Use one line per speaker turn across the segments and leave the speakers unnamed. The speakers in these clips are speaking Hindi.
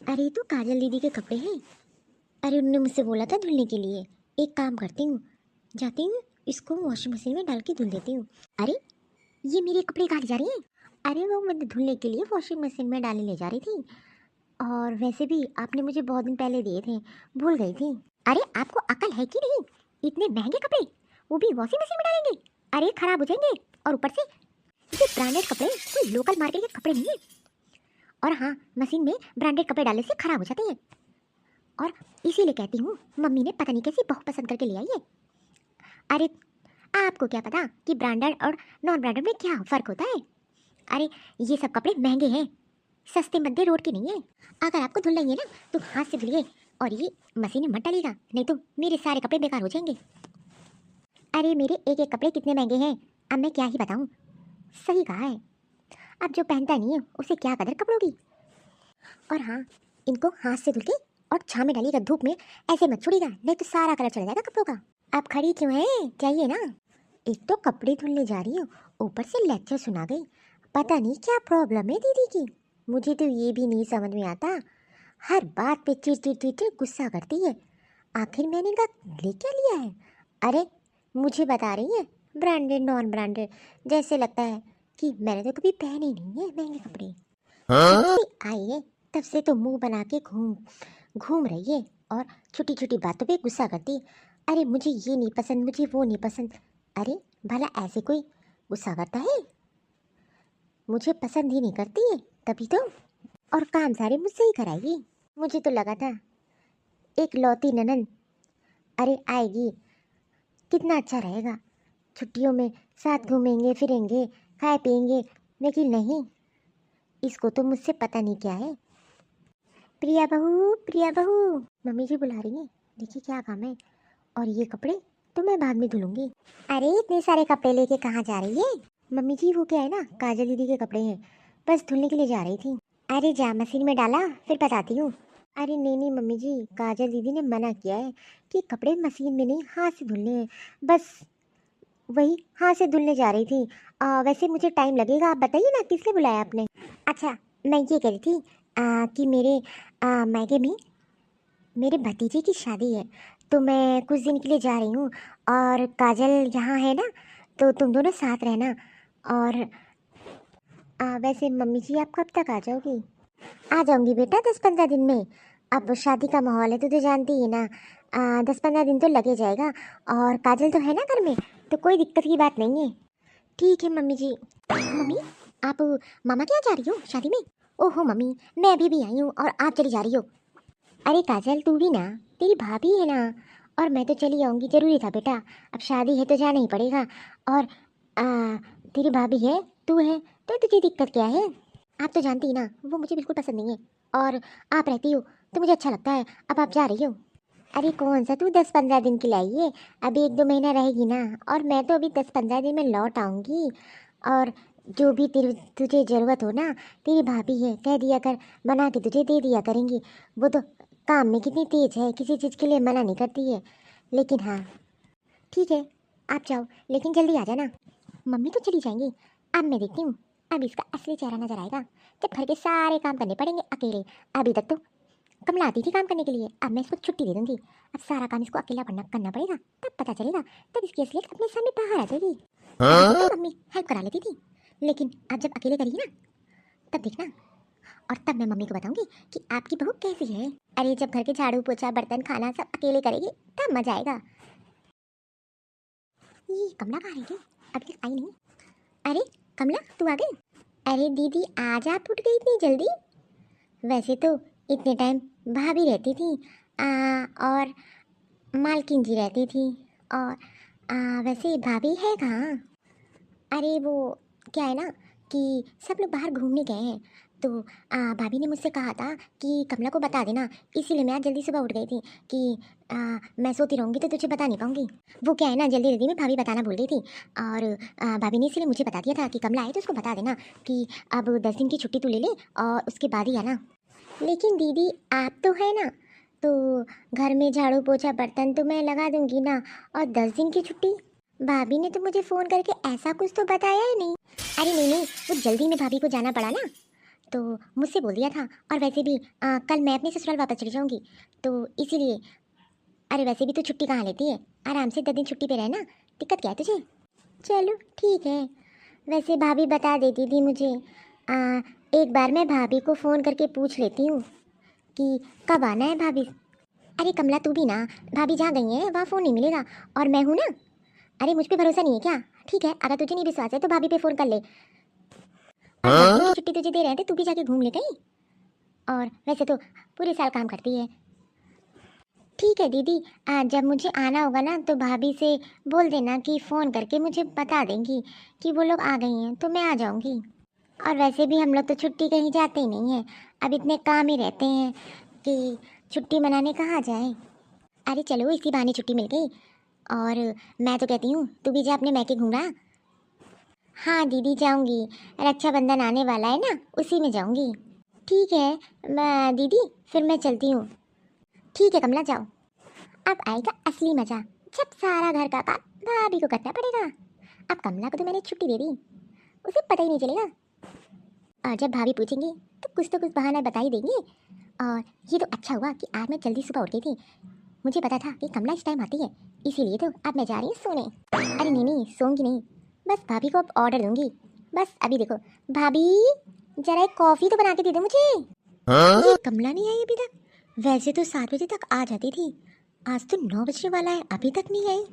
अरे तो काजल दीदी के कपड़े हैं। अरे उन्होंने मुझसे बोला था धुलने के लिए। एक काम करती हूँ, जाती हूँ इसको वॉशिंग मशीन में डाल के धुल देती हूँ। अरे ये मेरे कपड़े कहाँ जा रही हैं? अरे वो मैं धुलने के लिए वॉशिंग मशीन में डालने ले जा रही थी। और वैसे भी आपने मुझे बहुत दिन पहले दिए थे, भूल गई थी। अरे आपको अकल है कि नहीं? इतने महंगे कपड़े वो भी वॉशिंग मशीन में डालेंगे? अरे खराब हो जाएंगे। और ऊपर से ये ब्रांडेड कपड़े कोई लोकल मार्केट के कपड़े नहीं है। और हाँ, मशीन में ब्रांडेड कपड़े डालने से खराब हो जाते हैं। और इसीलिए कहती हूँ मम्मी ने पता नहीं कैसी बहुत पसंद करके ले आई है। अरे आपको क्या पता कि ब्रांडेड और नॉन ब्रांडेड में क्या फ़र्क होता है? अरे ये सब कपड़े महंगे हैं, सस्ते मध्य रोड के नहीं है। अगर आपको धुल लेंगे ना तो हाथ से धुलिए और ये मशीन में मत डालिएगा, नहीं तो मेरे सारे कपड़े बेकार हो जाएंगे। अरे मेरे एक एक कपड़े कितने महंगे हैं, अब मैं क्या ही बताऊँ। सही कहा है, अब जो पहनता नहीं है उसे क्या कदर कपड़ों की। और हाँ, इनको हाथ से धुल के और छाँव में डालिएगा, धूप में ऐसे मत छोड़िएगा, नहीं तो सारा कलर चला जाएगा कपड़ों का। आप खड़ी क्यों हैं? चाहिए ना। एक तो कपड़े धुलने जा रही हो, ऊपर से लेक्चर सुना गई। पता नहीं क्या प्रॉब्लम है दीदी की, मुझे तो ये भी नहीं समझ में आता। हर बात पे चिड़ चिड़ चिड़ चिड़ गुस्सा करती है। आखिर मैंने इनका ले क्या लिया है? अरे मुझे बता रही है ब्रांडेड नॉन ब्रांडेड, जैसे लगता है कि मैंने तो कभी पहने ही नहीं है महंगे कपड़े। जब से आई है तब से तो मुंह बना के घूम घूम रही है और छोटी छोटी बातों पे गुस्सा करती है। अरे मुझे ये नहीं पसंद, मुझे वो नहीं पसंद। अरे भला ऐसे कोई गुस्सा करता है? मुझे पसंद ही नहीं करती है तभी तो। और काम सारे मुझसे ही कराएगी। मुझे तो लगा था एक लौती ननद अरे आएगी, कितना अच्छा रहेगा, छुट्टियों में साथ घूमेंगे फिरेंगे खाए पिएंगे। लेकिन नहीं, इसको तो मुझसे पता नहीं क्या है। प्रिया बहू, प्रिया बहू, मम्मी जी बुला रही हैं, देखिए क्या काम है। और ये कपड़े तो मैं बाद में धुलूंगी। अरे इतने सारे कपड़े लेके कहाँ जा रही है? मम्मी जी वो क्या है ना, काजल दीदी के कपड़े हैं, बस धुलने के लिए जा रही थी। अरे जा मशीन में डाला फिर बताती हूँ। अरे नहीं नहीं मम्मी जी, काजल दीदी ने मना किया है कि कपड़े मशीन में नहीं हाथ से धुलने हैं, बस वही हाथ से धुलने जा रही थी। वैसे मुझे टाइम लगेगा, आप बताइए ना किस लिए बुलाया आपने? अच्छा, मैं ये कह रही थी कि मेरे मायके में मेरे भतीजे की शादी है, तो मैं कुछ दिन के लिए जा रही हूँ। और काजल यहाँ है ना, तो तुम दोनों साथ रहना। और वैसे मम्मी जी आप कब तक आ जाओगी? आ जाऊंगी बेटा 10-15 दिन में। अब शादी का माहौल है तो जानती ही ना, 10-15 दिन तो लगे जाएगा। और काजल तो है ना घर में, तो कोई दिक्कत की बात नहीं है। ठीक है मम्मी जी। मम्मी आप मामा के यहाँ जा रही हो शादी में? ओहो मम्मी, मैं अभी भी आई हूँ और आप चली जा रही हो? अरे काजल तू भी ना, तेरी भाभी है ना, और मैं तो चली आऊँगी, जरूरी था बेटा, अब शादी है तो जाना ही पड़ेगा। और तेरी भाभी है, तू है, तो तुझे दिक्कत क्या है? आप तो जानती ही ना वो मुझे बिल्कुल पसंद नहीं है, और आप रहती हो तो मुझे अच्छा लगता है। अब आप जा रही हो? अरे कौन सा तू 10-15 दिन की लाई है, अभी 1-2 महीना रहेगी ना, और मैं तो अभी 10-15 दिन में लौट आऊँगी। और जो भी तेरी तुझे ज़रूरत हो ना, तेरी भाभी है, कह दिया कर, बना के तुझे दे दिया करेंगी। वो तो काम में कितनी तेज है, किसी चीज़ के लिए मना नहीं करती है। लेकिन हाँ ठीक है, आप जाओ लेकिन जल्दी आ जाना। मम्मी तो चली जाएंगी, अब मैं देखती हूँ, अब इसका असली चेहरा नजर आएगा जब घर के सारे काम करने पड़ेंगे अकेले। अभी तक तो कमला आती थी काम करने के लिए, अब मैं इसको छुट्टी दे दूंगी। अब सारा काम इसको अकेला करना पड़ेगा, तब पता चलेगा, तब इसकी असलियत अपने सामने बाहर आ जाएगी। अभी तो मम्मी हेल्प करा लेती थी, लेकिन अब जब अकेले करेगी ना, तब देखना। और तब मैं मम्मी को बताऊंगी कि आपकी बहू कैसी है। अरे जब घर के झाड़ू पोछा बर्तन खाना सब अकेले करेगी तब मजा आएगा। ये कमला कहाँ है? अभी तक आई नहीं। अरे कमला तू आ गई? अरे दीदी आज आप उठ गई इतनी जल्दी? वैसे तो इतने टाइम भाभी रहती थी, और मालकिन जी रहती थी। और वैसे भाभी है कहाँ? अरे वो क्या है ना कि सब लोग बाहर घूमने गए हैं, तो भाभी ने मुझसे कहा था कि कमला को बता देना, इसीलिए मैं आज जल्दी सुबह उठ गई थी कि मैं सोती रहूँगी तो तुझे बता नहीं पाऊँगी। वो क्या है ना, जल्दी जल्दी में भाभी बताना भूल गई थी। और भाभी ने इसीलिए मुझे बता दिया था कि कमला आए तो उसको बता देना कि अब 10 दिन की छुट्टी तू ले ले और उसके बाद ही आना। लेकिन दीदी आप तो है ना, तो घर में झाड़ू पोछा बर्तन तो मैं लगा दूंगी ना, और 10 दिन की छुट्टी? भाभी ने तो मुझे फ़ोन करके ऐसा कुछ तो बताया ही नहीं। अरे नहीं नहीं, वो जल्दी में भाभी को जाना पड़ा ना, तो मुझसे बोल दिया था। और वैसे भी कल मैं अपने ससुराल वापस चली जाऊँगी, तो इसीलिए। अरे वैसे भी तू छुट्टी कहाँ लेती है, आराम से 10 दिन छुट्टी पे रहना, दिक्कत क्या है तुझे। चलो ठीक है। वैसे भाभी बता देती थी मुझे, एक बार मैं भाभी को फ़ोन करके पूछ लेती हूँ कि कब आना है भाभी। अरे कमला तू भी ना, भाभी जहाँ गई हैं वहाँ फ़ोन नहीं मिलेगा, और मैं हूँ ना। अरे मुझ पे भरोसा नहीं है क्या? ठीक है, अगर तुझे नहीं विश्वास है तो भाभी पे फ़ोन कर ले। और 10 दिन की छुट्टी तुझे दे रहे हैं तो तू भी जाके घूम ले कहीं। और वैसे तो पूरे साल काम करती है। ठीक है दीदी, जब मुझे आना होगा ना तो भाभी से बोल देना कि फ़ोन करके मुझे बता देंगी कि वो लोग आ गई हैं, तो मैं आ जाऊंगी। और वैसे भी हम लोग तो छुट्टी कहीं जाते ही नहीं हैं, अब इतने काम ही रहते हैं कि छुट्टी मनाने कहाँ जाएं। अरे चलो इसी बहाने छुट्टी मिल गई। और मैं तो कहती हूँ तू भी जा अपने मैके घूम रहा। हाँ दीदी जाऊंगी, रक्षाबंधन आने वाला है ना, उसी में जाऊंगी। ठीक है मैं दीदी, फिर मैं चलती हूँ। ठीक है कमला जाओ। अब आएगा असली मजा, जब सारा घर का काम भाभी को करना पड़ेगा। अब कमला को तो मैंने छुट्टी दे दी, उसे पता ही नहीं चलेगा। और जब भाभी पूछेंगी तो कुछ बहाना बता ही देंगे। और ये तो अच्छा हुआ कि आज मैं जल्दी सुबह उठ गई थी, मुझे पता था कि कमला इस टाइम आती है, इसीलिए तो अब मैं जा रही हूँ सोने। अरे नहीं सोऊंगी नहीं, बस भाभी को अब ऑर्डर दूंगी। बस अभी देखो, भाभी जरा एक कॉफ़ी तो बना के दे दो मुझे। ये कमला नहीं आई अभी तक, वैसे तो 7 बजे तक आ जाती थी, आज तो 9 बजने वाला है अभी तक नहीं आई।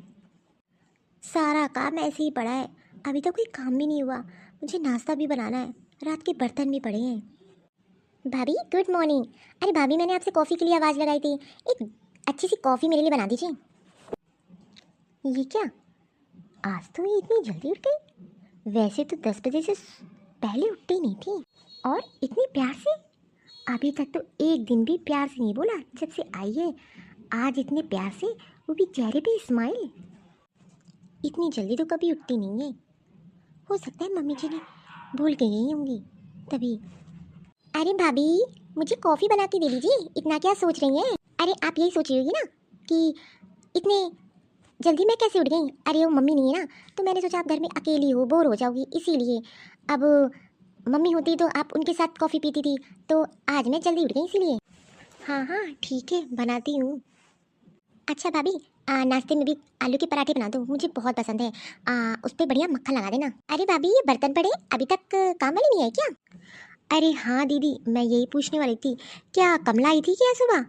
सारा काम ऐसे ही पड़ा है, अभी तक कोई काम भी नहीं हुआ। मुझे नाश्ता भी बनाना है, रात के बर्तन भी पड़े हैं। भाभी गुड मॉर्निंग। अरे भाभी मैंने आपसे कॉफ़ी के लिए आवाज़ लगाई थी, एक अच्छी सी कॉफ़ी मेरे लिए बना दीजिए। ये क्या, आज तो ये इतनी जल्दी उठ गई, वैसे तो 10 बजे से पहले उठती नहीं थी। और इतनी प्यार से, अभी तक तो एक दिन भी प्यार से नहीं बोला जब से आई है, आज इतने प्यार से, वो भी चेहरे पे स्माइल। इतनी जल्दी तो कभी उठती नहीं है, हो सकता है मम्मी जी ने भूल के गई होंगी तभी। अरे भाभी मुझे कॉफ़ी बना के दे दीजिए, इतना क्या सोच रही हैं। अरे आप यही सोच रही होगी ना कि इतने जल्दी मैं कैसे उठ गई। अरे वो मम्मी नहीं है ना, तो मैंने सोचा आप घर में अकेली हो, बोर हो जाओगी, इसीलिए। अब मम्मी होती तो आप उनके साथ कॉफ़ी पीती थी, तो आज मैं जल्दी उठ गई इसीलिए। हाँ हाँ ठीक है बनाती हूँ। अच्छा भाभी, नाश्ते में भी आलू के पराठे बना दो, मुझे बहुत पसंद है। उस पर बढ़िया मक्खन लगा देना। अरे भाभी ये बर्तन पड़े, अभी तक काम वाली नहीं आई क्या? अरे हाँ दीदी, मैं यही पूछने वाली थी, क्या कमला आई थी क्या सुबह?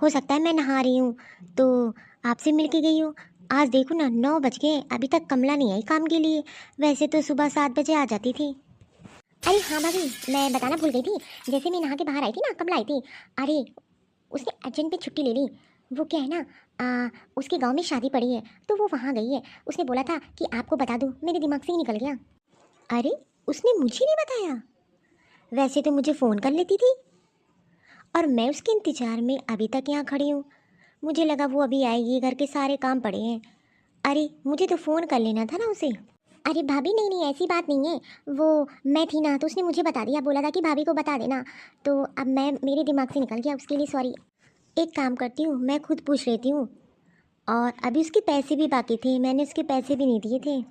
हो सकता है मैं नहा रही हूँ तो आपसे मिल के गई हूँ। आज देखो ना 9 बज गए, अभी तक कमला नहीं आई काम के लिए, वैसे तो सुबह 7 बजे आ जाती थी। अरे हाँ भाभी, मैं बताना भूल गई थी, जैसे मैं नहा के बाहर आई थी ना कमला आई थी। अरे उसने अर्जेंट पे छुट्टी ले ली, वो क्या है ना, उसके गांव में शादी पड़ी है तो वो वहाँ गई है। उसने बोला था कि आपको बता दूँ, मेरे दिमाग से ही निकल गया। अरे उसने मुझे नहीं बताया, वैसे तो मुझे फ़ोन कर लेती थी, और मैं उसके इंतज़ार में अभी तक यहाँ खड़ी हूँ। मुझे लगा वो अभी आएगी, घर के सारे काम पड़े हैं। अरे मुझे तो फ़ोन कर लेना था ना उसे। अरे भाभी नहीं नहीं ऐसी बात नहीं है, वो मैं थी ना तो उसने मुझे बता दिया, बोला था कि भाभी को बता देना, तो अब मैं मेरे दिमाग से निकल गया, उसके लिए सॉरी। एक काम करती हूँ, मैं खुद पूछ लेती हूँ। और अभी उसके पैसे भी बाकी थे, मैंने उसके पैसे भी नहीं दिए थे।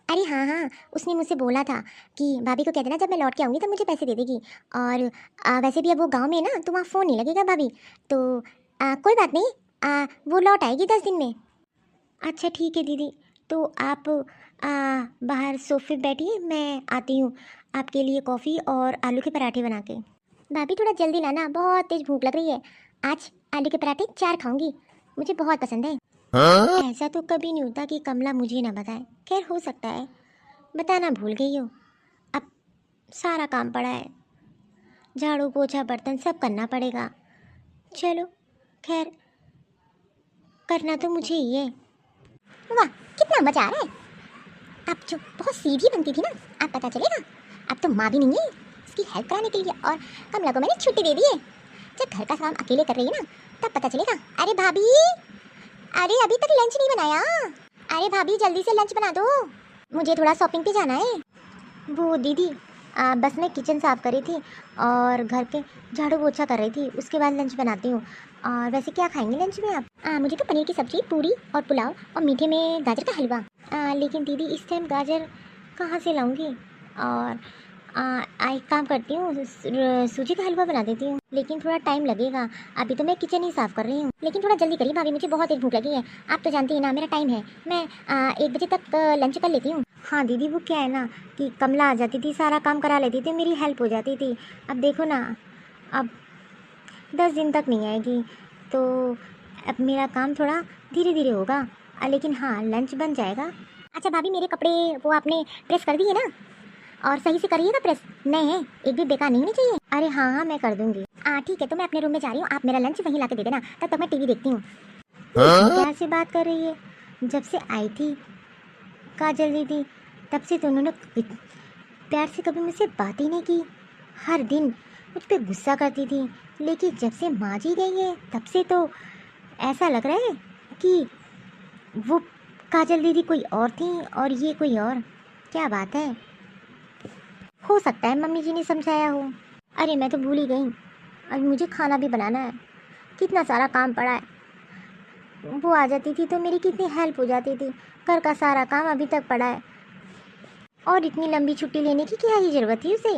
अरे हाँ हाँ, उसने मुझसे बोला था कि भाभी को कह देना जब मैं लौट के आऊँगी तब मुझे पैसे दे देगी। और वैसे भी अब वो गांव में है ना तो वहाँ फ़ोन नहीं लगेगा भाभी, तो कोई बात नहीं, वो लौट आएगी 10 दिन में। अच्छा ठीक है दीदी, तो आप बाहर सोफे पे बैठिए, मैं आती हूँ आपके लिए कॉफ़ी और आलू के पराठे बना के। भाभी थोड़ा जल्दी लाना, बहुत तेज़ भूख लग रही है। आज आलू के पराठे 4 खाऊंगी, मुझे बहुत पसंद है। ऐसा तो कभी नहीं होता कि कमला मुझे ना बताए, खैर हो सकता है बताना भूल गई हो। अब सारा काम पड़ा है, झाड़ू पोछा बर्तन सब करना पड़ेगा। चलो खैर, करना तो मुझे ही है। वाह कितना मजा आ रहा है। अब जो बहुत सीधी बनती थी ना, अब पता चलेगा अब तो माँ भी नहीं है इसकी हेल्प कराने के लिए, और कमला को मैंने छुट्टी दे दी है। जब घर का काम अकेले कर रही है ना तब पता चलेगा। अरे भाभी, अरे अभी तक लंच नहीं बनाया। अरे भाभी जल्दी से लंच बना दो, मुझे थोड़ा शॉपिंग पे जाना है। वो दीदी बस मैं किचन साफ़ कर रही थी और घर पे झाड़ू पोछा कर रही थी, उसके बाद लंच बनाती हूँ। और वैसे क्या खाएंगे लंच में आप? मुझे तो पनीर की सब्ज़ी, पूरी और पुलाव, और मीठे में गाजर का हलवा। लेकिन दीदी इस टाइम गाजर कहाँ से लाऊंगी, और एक काम करती हूँ, सूजी का हलवा बना देती हूँ, लेकिन थोड़ा टाइम लगेगा। अभी तो मैं किचन ही साफ़ कर रही हूँ, लेकिन थोड़ा जल्दी करिए भाभी, मुझे बहुत तेज भूख लगी है। आप तो जानती हैं ना मेरा टाइम है, मैं 1 बजे तक लंच कर लेती हूँ। हाँ दीदी, वो क्या है ना कि कमला आ जाती थी, सारा काम करा लेती थी, मेरी हेल्प हो जाती थी। अब देखो ना, अब 10 दिन तक नहीं आएगी, तो अब मेरा काम थोड़ा धीरे धीरे होगा। लेकिन हाँ, लंच बन जाएगा। अच्छा भाभी, मेरे कपड़े वो आपने प्रेस कर दिए ना? और सही से करिएगा प्रेस, नहीं है एक भी बेकार नहीं होनी चाहिए। अरे हाँ हाँ, मैं कर दूंगी। ठीक है, तो मैं अपने रूम में जा रही हूँ, आप मेरा लंच वहीं ला के दे देना, तब तक मैं टीवी देखती हूँ। क्या से बात कर रही है? जब से आई थी काजल दीदी, तब से तो उन्होंने प्यार से कभी मुझसे बात ही नहीं की। हर दिन मुझ पर गुस्सा करती थी, लेकिन जब से माँ जी गई है तब से तो ऐसा लग रहा है कि वो काजल दीदी कोई और थी और ये कोई और। क्या बात है, हो सकता है मम्मी जी ने समझाया हो। अरे मैं तो भूल ही गई, अभी मुझे खाना भी बनाना है, कितना सारा काम पड़ा है। वो आ जाती थी तो मेरी कितनी हेल्प हो जाती थी, घर का सारा काम अभी तक पड़ा है, और इतनी लंबी छुट्टी लेने की क्या ही ज़रूरत थी उसे।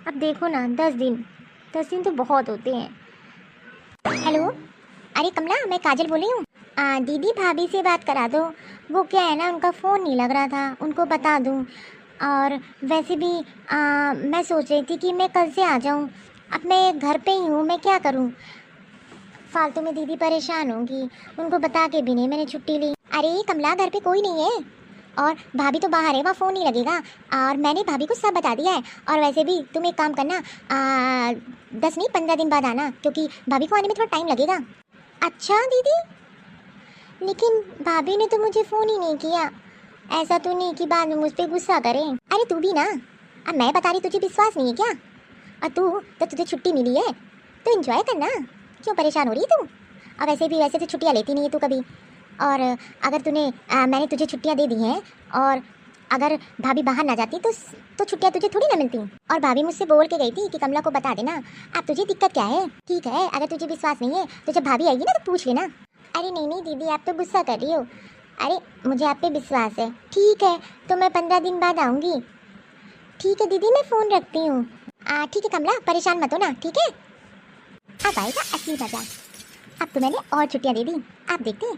अब देखो ना, 10 दिन तो बहुत होते हैं। हेलो, अरे कमला, मैं काजल बोल रही हूँ। दीदी भाभी से बात करा दो, वो क्या है ना, उनका फ़ोन नहीं लग रहा था, उनको बता दूँ। और वैसे भी मैं सोच रही थी कि मैं कल से आ जाऊँ, अब मैं घर पे ही हूँ, मैं क्या करूँ। फालतू में दीदी परेशान होंगी, उनको बता के भी नहीं मैंने छुट्टी ली। अरे कमला, घर पे कोई नहीं है, और भाभी तो बाहर है, वहाँ फ़ोन नहीं लगेगा, और मैंने भाभी को सब बता दिया है। और वैसे भी तुम एक काम करना, 10 नहीं 15 दिन बाद आना, क्योंकि भाभी को आने में थोड़ा टाइम लगेगा। अच्छा दीदी, लेकिन भाभी ने तो मुझे फ़ोन ही नहीं किया। ऐसा तो नहीं कि बाद में मुझ पर गुस्सा करें। अरे तू भी ना, अब मैं बता रही, तुझे विश्वास नहीं है क्या? और तुझे छुट्टी मिली है तो एंजॉय करना, क्यों परेशान हो रही है तू? और वैसे तो छुट्टियाँ लेती नहीं है तू कभी। और अगर मैंने तुझे छुट्टियाँ दे दी हैं, और अगर भाभी बाहर ना जाती तो छुट्टियाँ तुझे थोड़ी ना मिलती। और भाभी मुझसे बोल के गई थी कि कमला को बता देना। अब तुझे दिक्कत क्या है? ठीक है, अगर तुझे विश्वास नहीं है तो जब भाभी आएगी ना तो पूछ लेना। अरे नहीं नहीं दीदी, आप तो गुस्सा कर रही हो। अरे मुझे आप पे विश्वास है। ठीक है, तो मैं 15 दिन बाद आऊँगी। ठीक है दीदी, मैं फ़ोन रखती हूँ। ठीक है कमला, परेशान मत हो ना, ठीक है? अब आएगा असली मजा। अब तो मैंने और छुट्टियाँ दे दी, आप देखते हैं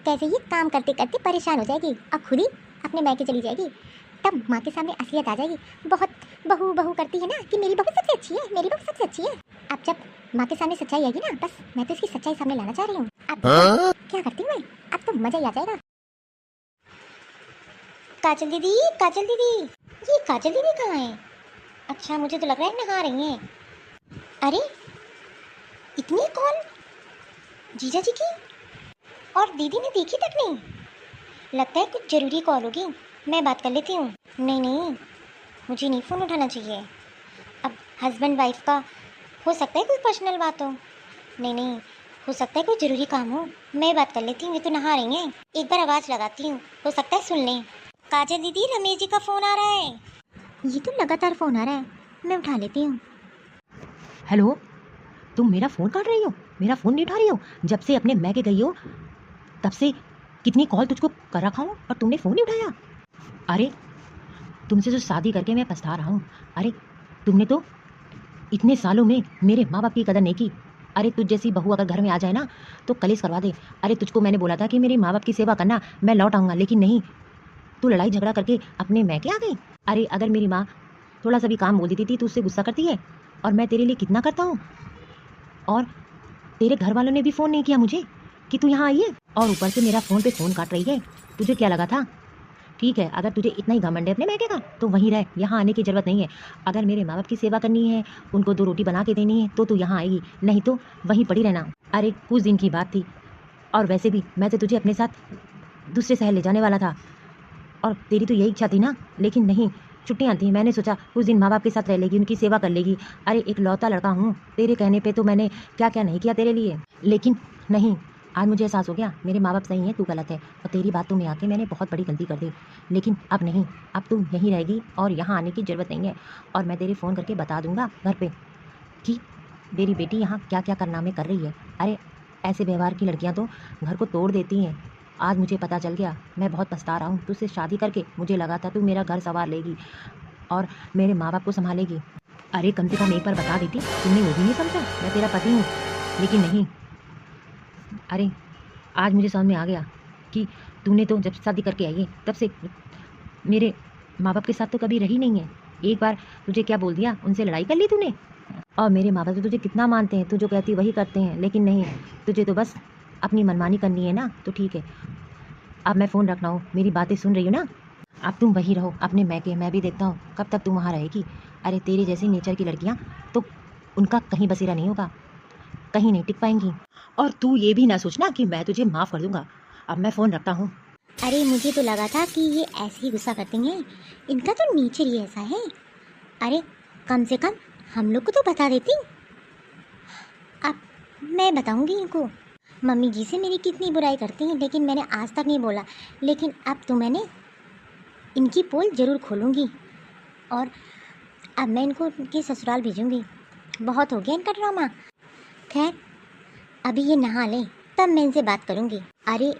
कैसे ये काम करते करते परेशान हो जाएगी और खुद ही अपने मायके चली जाएगी। तब माँ के सामने असलियत आ जाएगी। बहुत बहू बहू करती है ना कि मेरी बहू सबसे अच्छी है, मेरी बहू सबसे अच्छी है। अब जब माँ के सामने सच्चाई आएगी ना, बस मैं तो इसकी सच्चाई सामने लाना चाह रही हूँ। अब क्या करती हूँ मैं, अब तो मजा ही आ जाएगा। काजल दीदी, काजल दीदी, ये काजल दीदी कहाँ है? अच्छा, मुझे तो लग रहा है नहा रही हैं। अरे इतनी कॉल जीजा जी की, और दीदी ने देखी तक नहीं। लगता है कुछ ज़रूरी कॉल होगी, मैं बात कर लेती हूँ। नहीं नहीं, मुझे नहीं फ़ोन उठाना चाहिए। अब हस्बैंड वाइफ का हो सकता है कोई पर्सनल बात हो। नहीं नहीं, हो सकता है कोई ज़रूरी काम हो, मैं बात कर लेती हूँ। ये तो नहा रही हैं, एक बार आवाज़ लगाती हूँ, हो सकता है सुन लें। काजल दीदी, रमेश जी का फ़ोन आ रहा है। ये तो लगातार फ़ोन आ रहा है, मैं उठा लेती हूँ।
हेलो, तुम मेरा फ़ोन काट रही हो? मेरा फ़ोन नहीं उठा रही हो? जब से अपने मैके गई हो तब से कितनी कॉल तुझको कर रखा हूँ और तुमने फ़ोन नहीं उठाया। अरे तुमसे जो शादी करके मैं पछता रहा हूँ। अरे तुमने तो इतने सालों में मेरे माँ बाप की कदर नहीं की। अरे तुझ जैसी बहू अगर घर में आ जाए ना तो कलेश करवा दे। अरे तुझको मैंने बोला था कि मेरे माँ बाप की सेवा करना, मैं लौट आऊँगा, लेकिन नहीं, तू लड़ाई झगड़ा करके अपने मैके आ गई। अरे अगर मेरी माँ थोड़ा सा भी काम बोल देती थी तो उससे गुस्सा करती है, और मैं तेरे लिए कितना करता हूँ। और तेरे घर वालों ने भी फ़ोन नहीं किया मुझे कि तू यहाँ आई है, और ऊपर से मेरा फ़ोन पे फ़ोन काट रही है। तुझे क्या लगा था? ठीक है, अगर तुझे इतना ही घमंड है अपने मैके का तो वहीं रह, यहाँ आने की ज़रूरत नहीं है। अगर मेरे माँ बाप की सेवा करनी है, उनको 2 रोटी बना के देनी है तो तू यहाँ आएगी, नहीं तो वहीं पड़ी रहना। अरे कुछ दिन की बात थी, और वैसे भी मैं तो तुझे अपने साथ दूसरे शहर ले जाने वाला था, और तेरी तो यही इच्छा थी ना, लेकिन नहीं, छुट्टियाँ थी, मैंने सोचा कुछ दिन माँ बाप के साथ रह लेगी, उनकी सेवा कर लेगी। अरे एक लौता लड़का हूँ, तेरे कहने पे तो मैंने क्या क्या नहीं किया तेरे लिए, लेकिन नहीं, आज मुझे एहसास हो गया मेरे माँ बाप सही हैं, तू गलत है, और तेरी बातों में आके मैंने बहुत बड़ी गलती कर दी। लेकिन अब नहीं, अब तू यहीं रहेगी और यहाँ आने की ज़रूरत नहीं है, और मैं तेरे फ़ोन करके बता दूँगा घर पर कि मेरी बेटी यहाँ क्या क्या कारनामे कर रही है। अरे ऐसे व्यवहार की लड़कियाँ तो घर को तोड़ देती हैं। आज मुझे पता चल गया, मैं बहुत पछता रहा हूँ। तुझसे शादी करके मुझे लगा था तू मेरा घर संवार लेगी, और मेरे माँ बाप को संभालेगी। अरे कम से कम एक बार बता देती, तुमने वो भी नहीं समझा। मैं तेरा पति हूँ, लेकिन नहीं। अरे आज मुझे समझ में आ गया कि तूने तो जब शादी करके आई है तब से मेरे माँ बाप के साथ तो कभी रही नहीं है। एक बार तुझे क्या बोल दिया, उनसे लड़ाई कर ली तूने। और मेरे माँ बाप तो तुझे कितना मानते हैं, तू जो कहती वही करते हैं, लेकिन नहीं, तुझे तो बस अपनी मनमानी करनी है ना। तो ठीक है, अब मैं फ़ोन रख रहा हूँ, मेरी बातें सुन रही हो ना। अब तुम वही रहो अपने मैके, मैं भी देखता हूँ कब तक तुम वहाँ रहेगी। अरे तेरे जैसी नेचर की लड़कियाँ तो उनका कहीं बसेरा नहीं होगा, कहीं नहीं टिक पाएंगी। और तू ये भी ना सोचना कि मैं तुझे माफ़ कर दूंगा। अब मैं फ़ोन रखता हूँ।
अरे मुझे तो लगा था कि ये ऐसे ही गुस्सा करती हैं, इनका तो नेचर ही ऐसा है। अरे कम से कम हम लोग को तो बता देती। अब मैं बताऊंगी इनको मम्मी जी से मेरी कितनी बुराई करती हैं, लेकिन मैंने आज तक नहीं बोला। लेकिन अब तो मैंने इनकी पोल ज़रूर खोलूंगी और अब मैं इनको उनके ससुराल भेजूंगी। बहुत हो गया इनका ड्रामा। खैर अभी ये नहा लें तब मैं इनसे बात करूंगी। अरे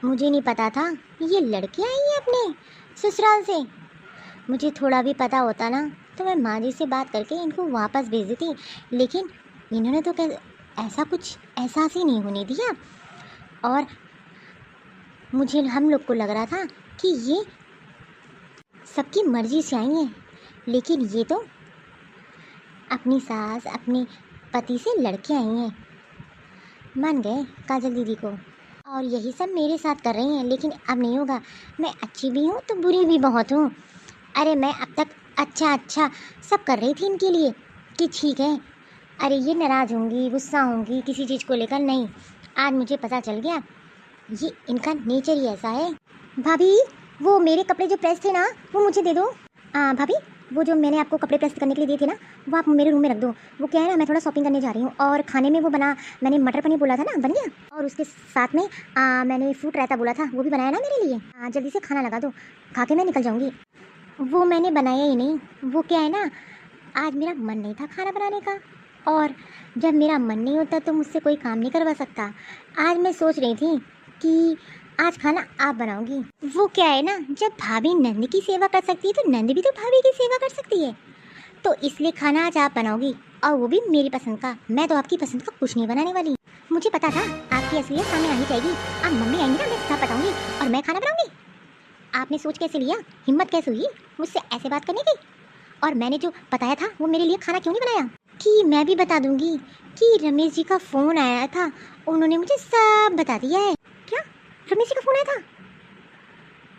मुझे नहीं पता था ये लड़की आई है अपने ससुराल से। मुझे थोड़ा भी पता होता ना तो मैं माँ जी से बात करके इनको वापस भेज देती, लेकिन इन्होंने तो ऐसा कुछ एहसास ही नहीं होने दिया। और मुझे हम लोग को लग रहा था कि ये सबकी मर्जी से आई हैं, लेकिन ये तो अपनी सास अपने पति से लड़के आई हैं। मान गए काजल दीदी को, और यही सब मेरे साथ कर रही हैं। लेकिन अब नहीं होगा, मैं अच्छी भी हूँ तो बुरी भी बहुत हूँ। अरे मैं अब तक अच्छा सब कर रही थी इनके लिए कि ठीक है, अरे ये नाराज़ होंगी, गुस्सा होंगी किसी चीज़ को लेकर। नहीं, आज मुझे पता चल गया ये इनका नेचर ही ऐसा है। भाभी वो मेरे कपड़े जो प्रेस थे ना वो मुझे दे दो। भाभी वो जो मैंने आपको कपड़े प्रेस करने के लिए दिए थे ना वो आप मेरे रूम में रख दो। वो क्या है ना, मैं थोड़ा शॉपिंग करने जा रही हूँ, और खाने में वो बना, मैंने मटर पनीर बोला था ना, बन गया। और उसके साथ में मैंने फ्रूट रायता बोला था, वो भी बनाया ना मेरे लिए। जल्दी से खाना लगा दो, खा के मैं निकल जाऊँगी। वो मैंने बनाया ही नहीं। वो क्या है ना, आज मेरा मन नहीं था खाना बनाने का, और जब मेरा मन नहीं होता तो मुझसे कोई काम नहीं करवा सकता। आज मैं सोच रही थी कि आज खाना आप बनाओगी। वो क्या है ना, जब भाभी नंद की सेवा कर सकती है तो नंद भी तो भाभी की सेवा कर सकती है। तो इसलिए खाना आज आप बनाओगी, और वो भी मेरी पसंद का। मैं तो आपकी पसंद का कुछ नहीं बनाने वाली। मुझे पता था आपकी असलियत सामने आ ही जाएगी। अब मम्मी आएंगी ना, मैं सब बताऊंगी और मैं खाना बनाऊंगी। आपने सोच कैसे लिया, हिम्मत कैसे हुई मुझसे ऐसे बात करने की? और मैंने जो बताया था वो मेरे लिए खाना क्यों नहीं बनाया? कि मैं भी बता दूंगी कि रमेश जी का फ़ोन आया था, उन्होंने मुझे सब बता दिया है। क्या रमेश जी का फ़ोन आया था?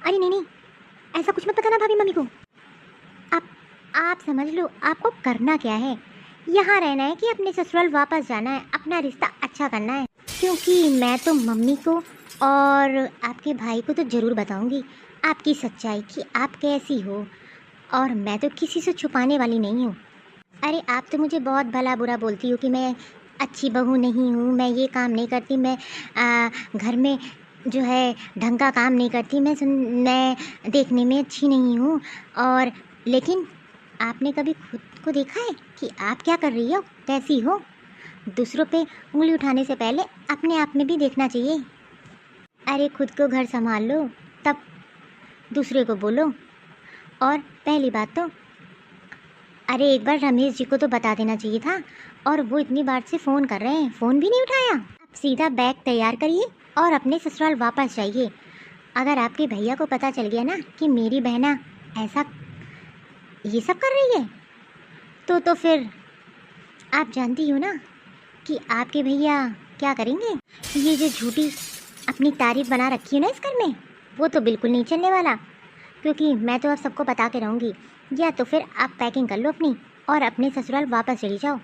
अरे नहीं, ऐसा कुछ मत बताना भाभी मम्मी को। आप समझ लो आपको करना क्या है। यहाँ रहना है कि अपने ससुराल वापस जाना है, अपना रिश्ता अच्छा करना है। क्योंकि मैं तो मम्मी को और आपके भाई को तो ज़रूर बताऊंगी आपकी सच्चाई कि आप कैसी हो, और मैं तो किसी से छुपाने वाली नहीं हूँ। अरे आप तो मुझे बहुत भला बुरा बोलती हो कि मैं अच्छी बहू नहीं हूँ, मैं ये काम नहीं करती, मैं घर में जो है ढंग का काम नहीं करती, मैं देखने में अच्छी नहीं हूँ। और लेकिन आपने कभी खुद को देखा है कि आप क्या कर रही हो, कैसी हो? दूसरों पे उंगली उठाने से पहले अपने आप में भी देखना चाहिए। अरे खुद को घर संभाल लो, तब दूसरे को बोलो। और पहली बात तो अरे एक बार रमेश जी को तो बता देना चाहिए था, और वो इतनी बार से फ़ोन कर रहे हैं, फ़ोन भी नहीं उठाया। आप सीधा बैग तैयार करिए और अपने ससुराल वापस जाइए। अगर आपके भैया को पता चल गया ना कि मेरी बहना ऐसा ये सब कर रही है, तो फिर आप जानती हो ना कि आपके भैया क्या करेंगे। ये जो झूठी अपनी तारीफ बना रखी है ना इस घर में, वो तो बिल्कुल नहीं चलने वाला। क्योंकि मैं तो अब सबको बता के रहूँगी। या तो फिर आप पैकिंग कर लो अपनी और अपने ससुराल वापस चली जाओ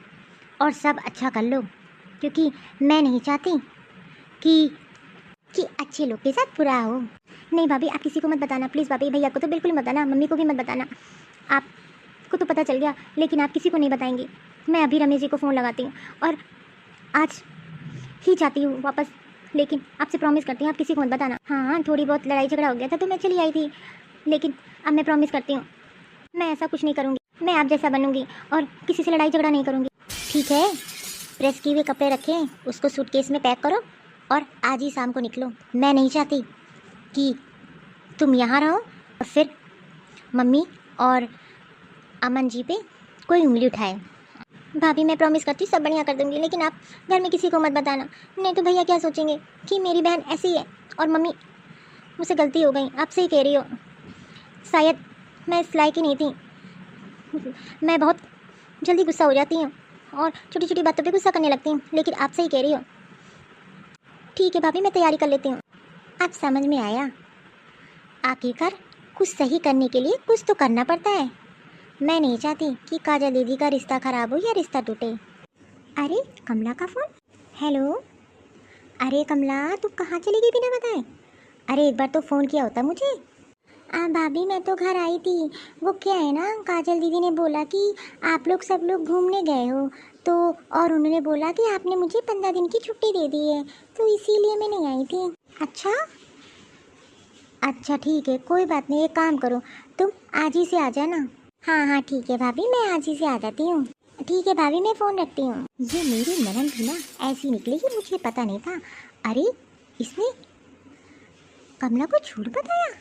और सब अच्छा कर लो, क्योंकि मैं नहीं चाहती कि अच्छे लोग के साथ बुरा हो। नहीं भाभी आप किसी को मत बताना प्लीज़। भाभी भैया को तो बिल्कुल मत बताना, मम्मी को भी मत बताना। आपको तो पता चल गया लेकिन आप किसी को नहीं बताएंगे। मैं अभी रमेश जी को फ़ोन लगाती हूँ और आज ही जाती हूँ वापस, लेकिन आपसे प्रॉमिस करती हूँ आप किसी को मत बताना। हाँ थोड़ी बहुत लड़ाई झगड़ा हो गया था तो मैं चली आई थी, लेकिन अब मैं प्रॉमिस करती हूँ मैं ऐसा कुछ नहीं करूँगी। मैं आप जैसा बनूँगी और किसी से लड़ाई झगड़ा नहीं करूँगी। ठीक है, प्रेस किए हुए कपड़े रखें, उसको सूटकेस में पैक करो और आज ही शाम को निकलो। मैं नहीं चाहती कि तुम यहाँ रहो और फिर मम्मी और अमन जी पे कोई उंगली उठाए। भाभी मैं प्रॉमिस करती हूँ सब बढ़िया कर दूंगी, लेकिन आप घर में किसी को मत बताना, नहीं तो भैया क्या सोचेंगे कि मेरी बहन ऐसी है। और मम्मी मुझसे गलती हो गई, आप सही कह रही हो, शायद मैं इस लायक ही नहीं थी। मैं बहुत जल्दी गुस्सा हो जाती हूँ और छोटी छोटी बातों पे गुस्सा करने लगती हूँ, लेकिन आप सही कह रही हो। ठीक है भाभी, मैं तैयारी कर लेती हूँ। अब समझ में आया, आखिरकार कुछ सही करने के लिए कुछ तो करना पड़ता है। मैं नहीं चाहती कि काजल दीदी का रिश्ता खराब हो या रिश्ता टूटे। अरे कमला का फ़ोन। हेलो। अरे कमला तू कहाँ चली गई बिना बताए? अरे एक बार तो फ़ोन किया होता मुझे। भाभी मैं तो घर आई थी। वो क्या है ना, काजल दीदी ने बोला कि आप लोग सब लोग घूमने गए हो, तो और उन्होंने बोला कि आपने मुझे 15 दिन की छुट्टी दे दी है, तो इसीलिए मैं नहीं आई थी। अच्छा अच्छा ठीक है, कोई बात नहीं, एक काम करो, तुम आज ही से आ जाना। हाँ हाँ ठीक है भाभी, मैं आज ही से आ जाती हूँ। ठीक है भाभी, मैं फ़ोन रखती हूँ। ये मेरी ननद भी ना ऐसी निकलेगी, मुझे पता नहीं था। अरे इसने कमला को झूठ बताया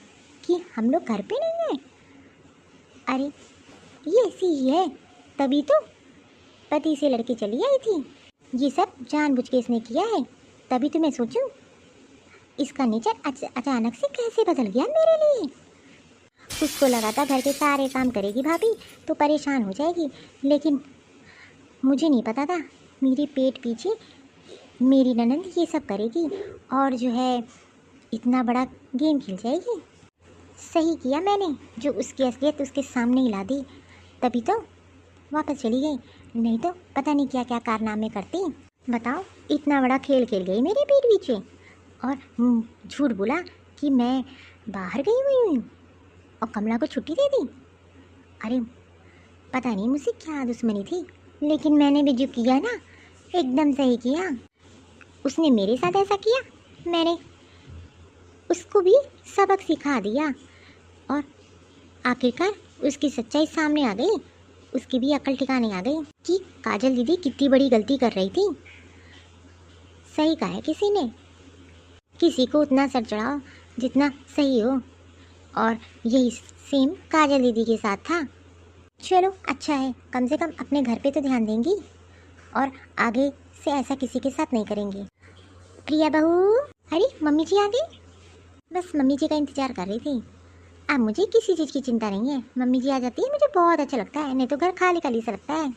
कि हम लोग घर पे नहीं हैं। अरे ये ऐसी ही है, तभी तो पति से लड़के चली आई थी। ये सब जानबूझ के इसने किया है, तभी तो मैं सोचूं इसका नेचर अचानक से कैसे बदल गया मेरे लिए। उसको लगा था घर के सारे काम करेगी भाभी तो परेशान हो जाएगी, लेकिन मुझे नहीं पता था मेरी पेट पीछे मेरी ननद ये सब करेगी और जो है इतना बड़ा गेम खेल जाएगी। सही किया मैंने जो उसकी असलियत उसके सामने ही ला दी, तभी तो वापस चली गई, नहीं तो पता नहीं क्या क्या कारनामे करती। बताओ इतना बड़ा खेल खेल गई मेरे पेट पीछे और झूठ बोला कि मैं बाहर गई हुई हूँ और कमला को छुट्टी दे दी। अरे पता नहीं मुझसे क्या दुश्मनी थी, लेकिन मैंने भी जो किया ना एकदम सही किया। उसने मेरे साथ ऐसा किया, मैंने उसको भी सबक सिखा दिया और आखिरकार उसकी सच्चाई सामने आ गई, उसकी भी अकल ठिकाने आ गई कि काजल दीदी कितनी बड़ी गलती कर रही थी। सही कहा है किसी ने, किसी को उतना सर चढ़ाओ जितना सही हो, और यही सेम काजल दीदी के साथ था। चलो अच्छा है, कम से कम अपने घर पे तो ध्यान देंगी और आगे से ऐसा किसी के साथ नहीं करेंगी। प्रिया बहू, अरे मम्मी जी आ गई। बस मम्मी जी का इंतजार कर रही थी। अब मुझे किसी चीज़ की चिंता नहीं है, मम्मी जी आ जाती है मुझे बहुत अच्छा लगता है, नहीं तो घर खाली खाली सा लगता है।